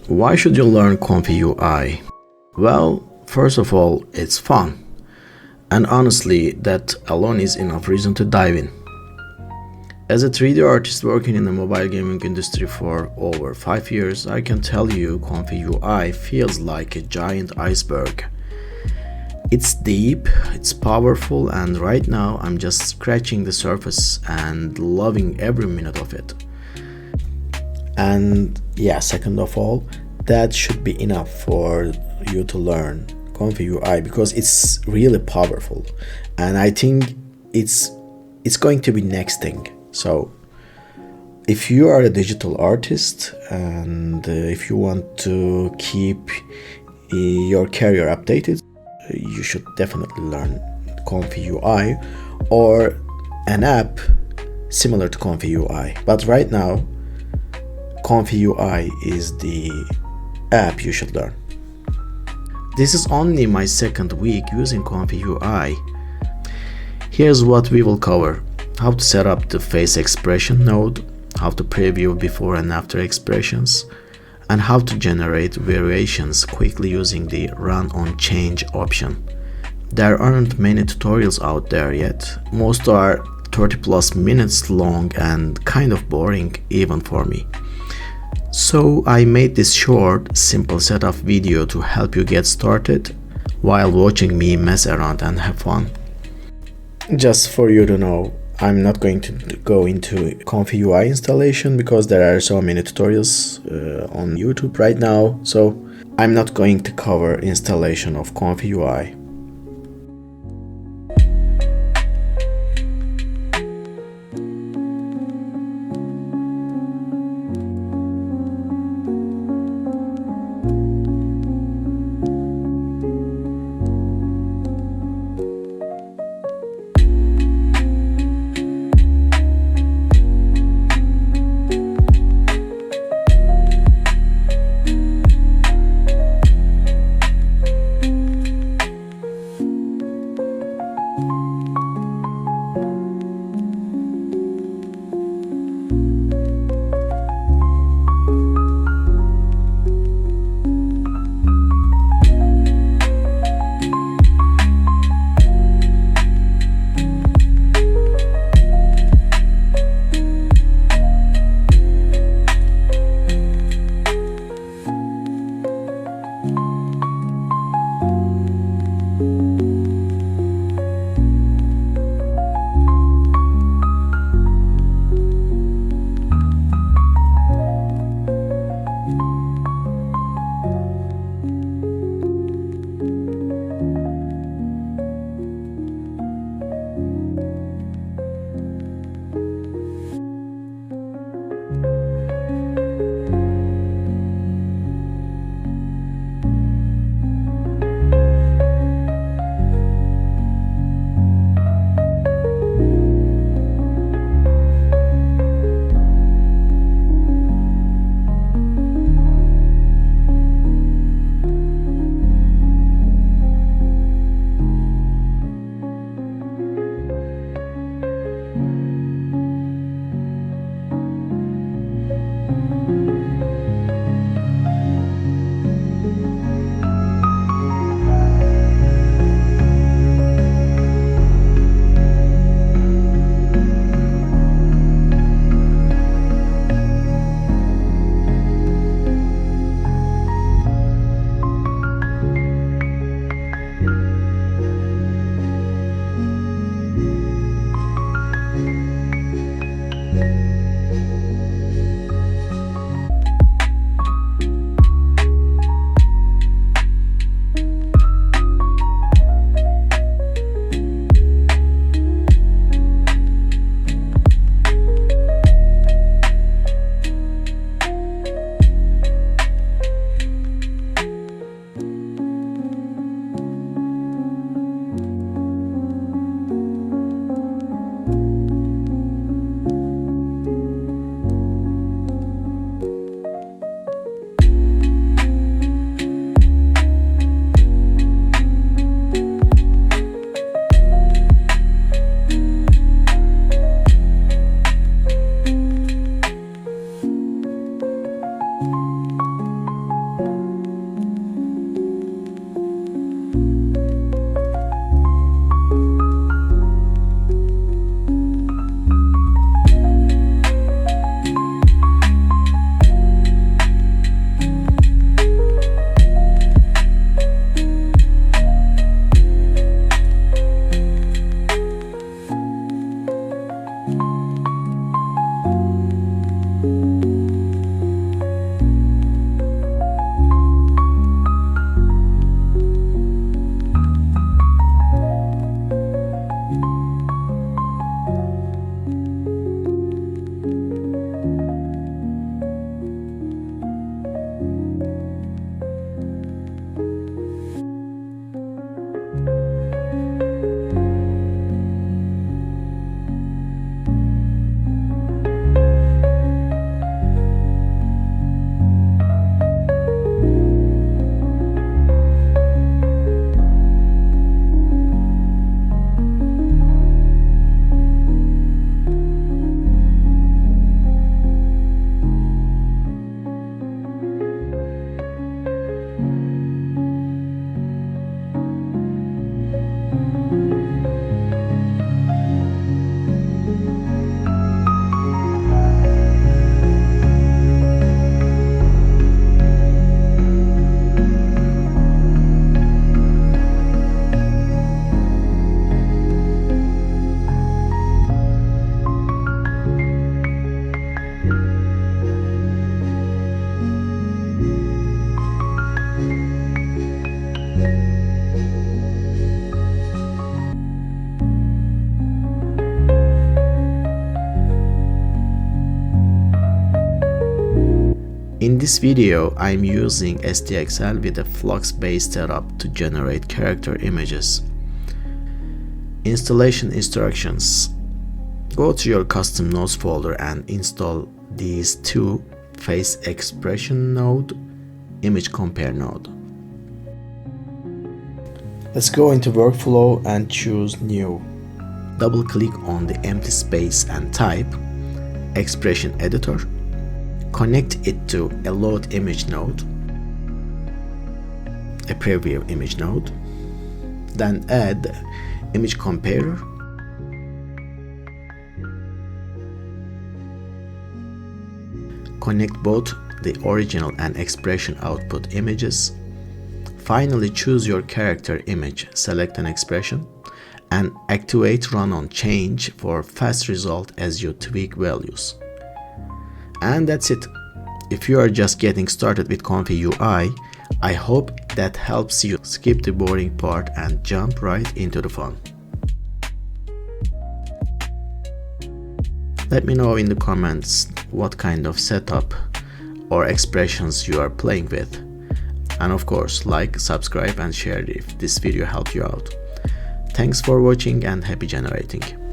Why should you learn ComfyUI? Well, first of all, it's fun. And honestly, that alone is enough reason to dive in. As a 3D artist working in the mobile gaming industry for over 5 years, I can tell you ComfyUI feels like a giant iceberg. It's deep, it's powerful, and right now I'm just scratching the surface and loving every minute of it. And yeah, second of all, that should be enough for you to learn ComfyUI because it's really powerful, and I think it's going to be next thing. So if you are a digital artist and if you want to keep your career updated, you should definitely learn ComfyUI or an app similar to ComfyUI. But right now, ComfyUI is the app you should learn. This is only my second week using ComfyUI. Here's what we will cover: how to set up the face expression node, how to preview before and after expressions, and how to generate variations quickly using the Run on Change option. There aren't many tutorials out there yet. Most are 30 plus minutes long and kind of boring even for me. So I made this short, simple setup video to help you get started while watching me mess around and have fun. Just for you to know, I'm not going to go into ComfyUI installation because there are so many tutorials on YouTube right now, so I'm not going to cover installation of ComfyUI. this video, I'm using SDXL with a FLUX based setup to generate character images. Installation instructions. Go to your custom nodes folder and install these two: face expression node, image compare node. Let's go into workflow and choose new. Double click on the empty space and type expression editor. Connect it to a load image node, a preview image node, then add image comparer, connect both the original and expression output images. Finally, choose your character image, select an expression, and activate run on change for fast result as you tweak values. And that's it. If you are just getting started with ComfyUI, I hope that helps you skip the boring part and jump right into the fun. Let me know in the comments what kind of setup or expressions you are playing with. And of course, like, subscribe and share if this video helped you out. Thanks for watching and happy generating.